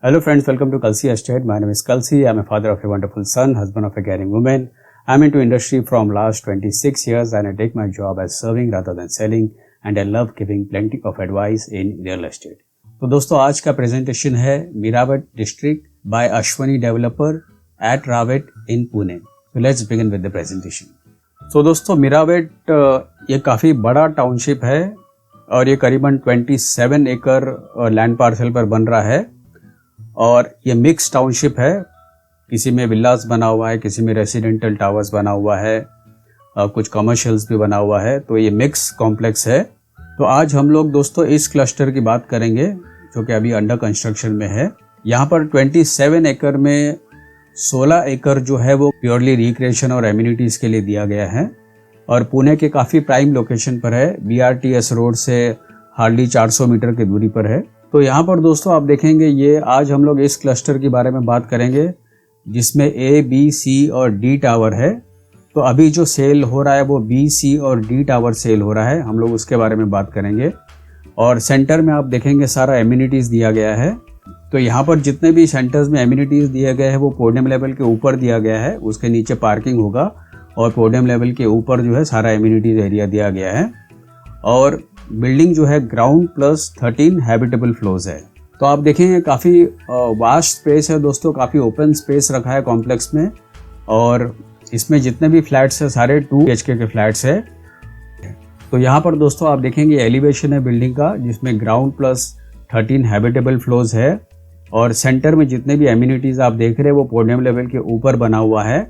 Hello friends, welcome to Kalsi Estate. My name is Kalsi. I am a father of a wonderful son, husband of a caring woman. I am into industry from last 26 years and I take my job as serving rather than selling and I love giving plenty of advice in real estate. तो दोस्तों आज का presentation है मीरावट district by Ashwani developer at Ravet in Pune. So let's begin with the presentation. तो दोस्तों मीरावट ये काफ़ी बड़ा टाउनशिप है और ये करीबन 27 एकड़ लैंड पार्सल पर बन रहा है और ये मिक्स टाउनशिप है. किसी में विलास बना हुआ है, किसी में रेसिडेंटल टावर्स बना हुआ है, कुछ कमर्शियल्स भी बना हुआ है. तो ये मिक्स कॉम्प्लेक्स है. तो आज हम लोग दोस्तों इस क्लस्टर की बात करेंगे जो कि अभी अंडर कंस्ट्रक्शन में है. यहाँ पर 27 एकड़ में 16 एकड़ जो है वो प्योरली रिक्रिएशन और एम्यूनिटीज़ के लिए दिया गया है और पुणे के काफ़ी प्राइम लोकेशन पर है. BRTS रोड से हार्डली 400 मीटर की दूरी पर है. तो यहाँ पर दोस्तों आप देखेंगे ये आज हम लोग इस क्लस्टर के बारे में बात करेंगे जिसमें A, B, C और D टावर है. तो अभी जो सेल हो रहा है वो B, C और D टावर सेल हो रहा है. हम लोग उसके बारे में बात करेंगे. और सेंटर में आप देखेंगे सारा एम्यूनिटीज़ दिया गया है. तो यहाँ पर जितने भी सेंटर्स में एम्यूनिटीज़ दिए गए हैं वो पोडियम लेवल के ऊपर दिया गया है. उसके नीचे पार्किंग होगा और पोडियम लेवल के ऊपर जो है सारा एम्यूनिटीज़ एरिया दिया गया है. और बिल्डिंग जो है ग्राउंड प्लस 13 हैबिटेबल फ्लोर्स है. तो आप देखेंगे काफ़ी वास्ट स्पेस है दोस्तों, काफ़ी ओपन स्पेस रखा है कॉम्प्लेक्स में. और इसमें जितने भी फ्लैट्स है सारे 2 BHK के फ्लैट्स है. तो यहाँ पर दोस्तों आप देखेंगे एलिवेशन है बिल्डिंग का जिसमें ग्राउंड प्लस 13 हैबिटेबल फ्लोर्स है. और सेंटर में जितने भी एम्यूनिटीज़ आप देख रहे हैं वो पोडियम लेवल के ऊपर बना हुआ है.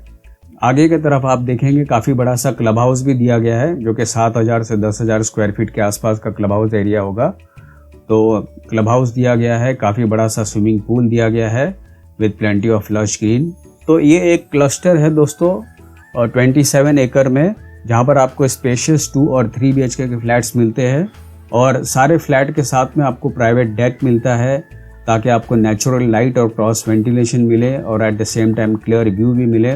आगे की तरफ आप देखेंगे काफ़ी बड़ा सा क्लब हाउस भी दिया गया है जो कि 7,000 से 10,000 स्क्वायर फीट के आसपास का क्लब हाउस एरिया होगा. तो क्लब हाउस दिया गया है, काफ़ी बड़ा सा स्विमिंग पूल दिया गया है with plenty of lush green. तो ये एक क्लस्टर है दोस्तों और 27 एकड़ में जहाँ पर आपको स्पेशियस 2 और 3 BHK के फ्लैट्स मिलते हैं. और सारे फ्लैट के साथ में आपको प्राइवेट डेक मिलता है ताकि आपको नेचुरल लाइट और क्रॉस वेंटिलेशन मिले और at the same time clear view भी मिले.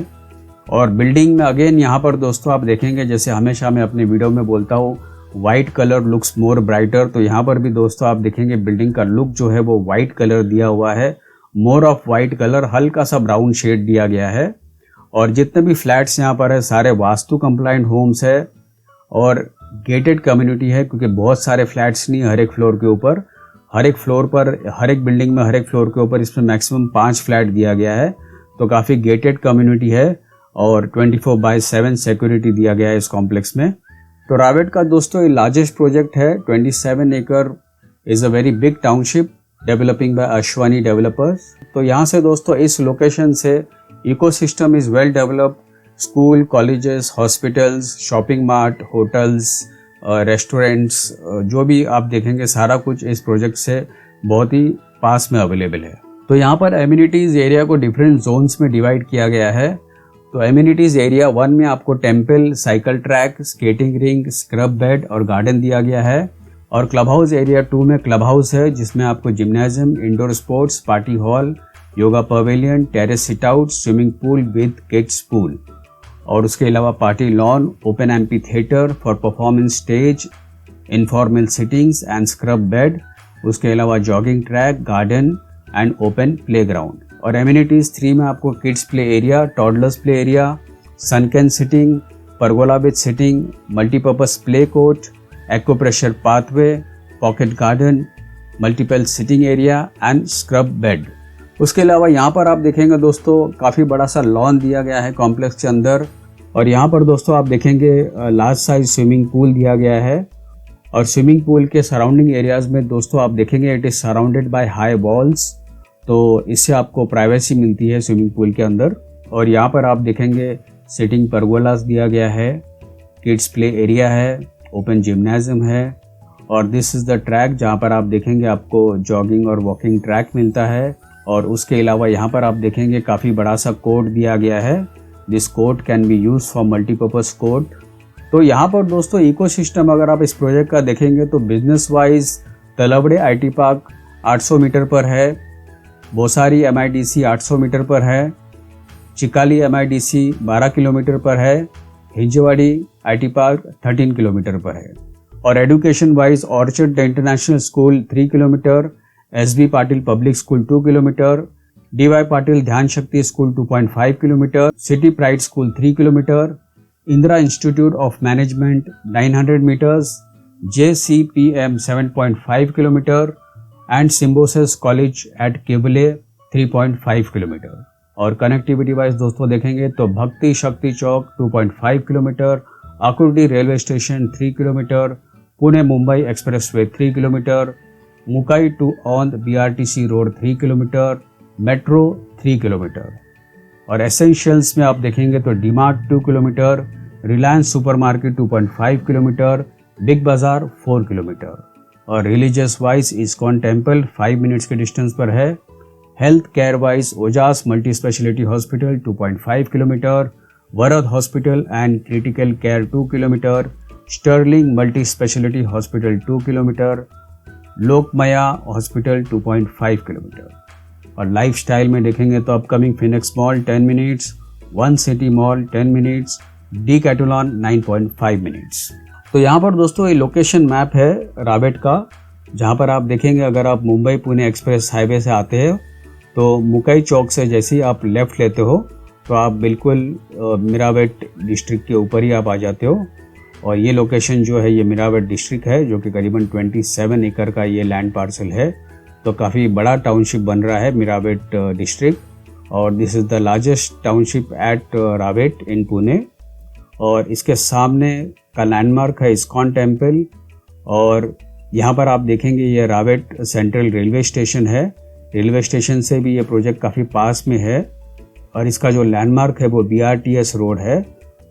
और बिल्डिंग में अगेन यहाँ पर दोस्तों आप देखेंगे जैसे हमेशा मैं अपने वीडियो में बोलता हूँ white colour looks more brighter. तो यहाँ पर भी दोस्तों आप देखेंगे बिल्डिंग का लुक जो है वो वाइट कलर दिया हुआ है. मोर ऑफ वाइट कलर, हल्का सा ब्राउन शेड दिया गया है. और जितने भी फ्लैट्स यहाँ पर है सारे वास्तु कंप्लाइंट होम्स है और गेटेड कम्युनिटी है क्योंकि बहुत सारे फ्लैट्स नहीं हर एक फ्लोर के ऊपर. हर एक फ्लोर पर, हर एक बिल्डिंग में, हर एक फ्लोर के ऊपर इसमें मैक्सिमम 5 फ्लैट दिया गया है. तो काफ़ी गेटेड कम्युनिटी है और 24/7 सिक्योरिटी दिया गया है इस कॉम्प्लेक्स में. तो रावेट का दोस्तों ये लार्जेस्ट प्रोजेक्ट है. 27 एकड़ is a very big township developing by Ashwani developers. तो यहाँ से दोस्तों इस लोकेशन से ecosystem is well developed. School, colleges, hospitals, shopping mart, hotels, restaurants, जो भी आप देखेंगे सारा कुछ इस प्रोजेक्ट से बहुत ही पास में अवेलेबल है. तो यहाँ पर एम्यूनिटीज़ एरिया को डिफरेंट जोन्स में डिवाइड किया गया है. तो एम्यूनिटीज़ एरिया 1 में आपको temple, cycle track, skating ring, scrub bed और गार्डन दिया गया है. और क्लब हाउस एरिया 2 में क्लब हाउस है जिसमें आपको gymnasium, indoor sports, party hall, yoga pavilion, terrace sit out, swimming pool with kids pool और उसके अलावा party lawn, open amphitheatre for performance stage, informal sittings and scrub bed. उसके अलावा jogging track, garden and open play ground. और amenities 3 में आपको kids play area, toddlers play area, sunken sitting, pergola with sitting, multipurpose play court, acupressure pathway, pocket garden, multiple sitting area and scrub bed. उसके अलावा यहाँ पर आप देखेंगे दोस्तों काफ़ी बड़ा सा लॉन दिया गया है कॉम्प्लेक्स के अंदर. और यहाँ पर दोस्तों आप देखेंगे लार्ज साइज स्विमिंग पूल दिया गया है. और स्विमिंग पूल के सराउंडिंग एरियाज़ में दोस्तों आप देखेंगे it is surrounded by high walls. तो इससे आपको प्राइवेसी मिलती है स्विमिंग पूल के अंदर. और यहाँ पर आप देखेंगे सिटिंग परगोलास दिया गया है, किड्स प्ले एरिया है, ओपन जिम्नाजियम है. और दिस इज़ द ट्रैक जहाँ पर आप देखेंगे आपको जॉगिंग और वॉकिंग ट्रैक मिलता है. और उसके अलावा यहाँ पर आप देखेंगे काफ़ी बड़ा सा कोर्ट दिया गया है. This court can be use for multipurpose court. तो यहाँ पर दोस्तों इकोसिस्टम अगर आप इस प्रोजेक्ट का देखेंगे तो business wise Talawade IT park 800 metre पर है, बोसारी MIDC 800 मीटर पर है, चिकाली MIDC 12 किलोमीटर पर है, हिंजवाड़ी IT पार्क 13 किलोमीटर पर है. और education wise orchard international school 3 kilometre, SB Patil Public School 2 km, DY Patil Dhyan Shakti School 2.5 km, City Pride School 3 km, Indira Institute of Management 900 meters, JCPM 7.5 km and Symbiosis College at Kebule 3.5 km। और connectivity wise दोस्तों देखेंगे तो Bhakti Shakti Chowk 2.5 kilometre, Akurdi railway station 3 kilometre, Pune Mumbai expressway 3 kilometre, Mukai to Aundh BRTC road 3 kilometre, metro 3 kilometre. और essentials में आप देखेंगे तो DMart 2 kilometre, Reliance supermarket 2.5 kilometre, Big Bazaar 4 kilometre. और religious wise ISKCON temple 5 minutes के डिस्टेंस पर है। Health care wise Ojas multi speciality hospital 2.5 kilometre, Varad hospital and critical care 2 kilometre, Sterling multi speciality hospital 2 kilometre, Lokmanya hospital 2.5 kilometre. और लाइफस्टाइल में देखेंगे तो upcoming Phoenix mall 10 minutes, one city mall 10 minutes, Decathlon 9.5 minutes. तो यहाँ पर दोस्तों ये लोकेशन मैप है रावेट का, जहाँ पर आप देखेंगे अगर आप मुंबई पुणे एक्सप्रेस हाईवे से आते हैं तो मुकई चौक से जैसे ही आप लेफ़्ट लेते हो तो आप बिल्कुल मीरावेट डिस्ट्रिक्ट के ऊपर ही आप आ जाते हो। और ये लोकेशन जो है ये मीरावेट डिस्ट्रिक्ट है, जो कि करीबन 27 एकड़ का ये लैंड पार्सल है। तो काफ़ी बड़ा टाउनशिप बन रहा है मीरावेट डिस्ट्रिक्ट, और this is the largest township at Ravet in Pune. और इसके सामने का लैंडमार्क है इस्कॉन टेम्पल। और यहाँ पर आप देखेंगे ये रावेट सेंट्रल रेलवे स्टेशन है। रेलवे स्टेशन से भी ये प्रोजेक्ट काफ़ी पास में है। और इसका जो लैंडमार्क है वो BRTS रोड है।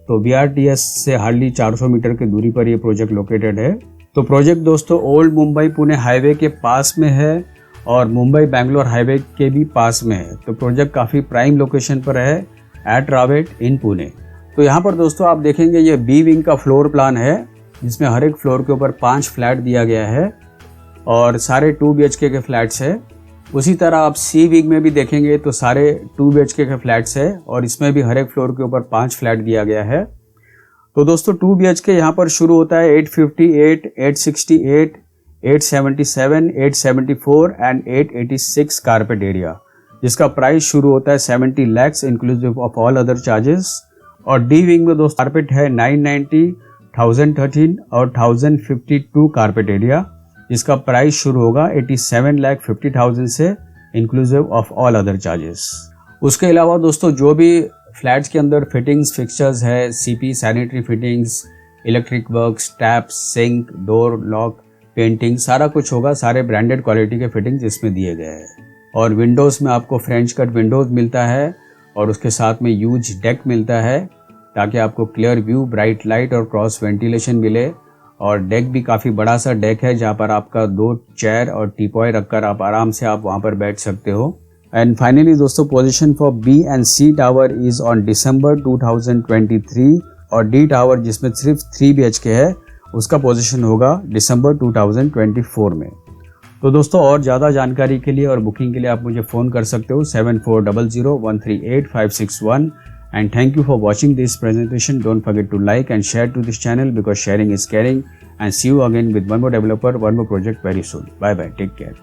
तो BRTS से हार्डली 400 मीटर की दूरी पर ये प्रोजेक्ट लोकेटेड है। तो प्रोजेक्ट दोस्तों ओल्ड मुंबई पुणे हाईवे के पास में है और मुंबई बैंगलोर हाईवे के भी पास में है। तो प्रोजेक्ट काफ़ी प्राइम लोकेशन पर है एट रावेट इन पुणे। तो यहाँ पर दोस्तों आप देखेंगे ये B विंग का फ्लोर प्लान है, जिसमें हर एक फ्लोर के ऊपर 5 फ्लैट दिया गया है और सारे 2 BHK के फ्लैट्स है। उसी तरह आप C विंग में भी देखेंगे तो सारे 2 BHK के फ्लैट्स है और इसमें भी हर एक फ्लोर के ऊपर 5 फ्लैट दिया गया है। तो दोस्तों 2 BHK यहाँ पर शुरू होता है 858, 868, 877, 874 एंड 886 कारपेट एरिया, जिसका प्राइस शुरू होता है 70 lakhs inclusive of all other charges. और D विंग में दोस्तों कारपेट है 990, 1013 और 1052 कारपेट एरिया, जिसका प्राइस शुरू होगा 87,50,000 से inclusive of all other charges. उसके अलावा दोस्तों जो भी फ्लैट्स के अंदर फिटिंग्स फिक्सचर्स है, CP sanitary fittings, electric works, taps, sink, door, lock, painting, सारा कुछ होगा। सारे ब्रांडेड क्वालिटी के फिटिंग्स इसमें दिए गए हैं। और विंडोज़ में आपको फ्रेंच कट विंडोज़ मिलता है और उसके साथ में यूज डेक मिलता है ताकि आपको क्लियर व्यू, ब्राइट लाइट और क्रॉस वेंटिलेशन मिले। और डेक भी काफ़ी बड़ा सा डेक है, जहाँ पर आपका 2 चेयर और टीपॉय रखकर आप आराम से आप वहाँ पर बैठ सकते हो। एंड फाइनली दोस्तों position for B and C tower is on December 2023 और D टावर जिसमें सिर्फ 3 BHK है उसका पोजीशन होगा दिसंबर 2024 में। तो दोस्तों और ज़्यादा जानकारी के लिए और बुकिंग के लिए आप मुझे फ़ोन कर सकते हो 7400138561। And thank you for watching this presentation. Don't forget to like and share to this channel because sharing is caring. And see you again with one more developer, one more project very soon. Bye bye. Take care.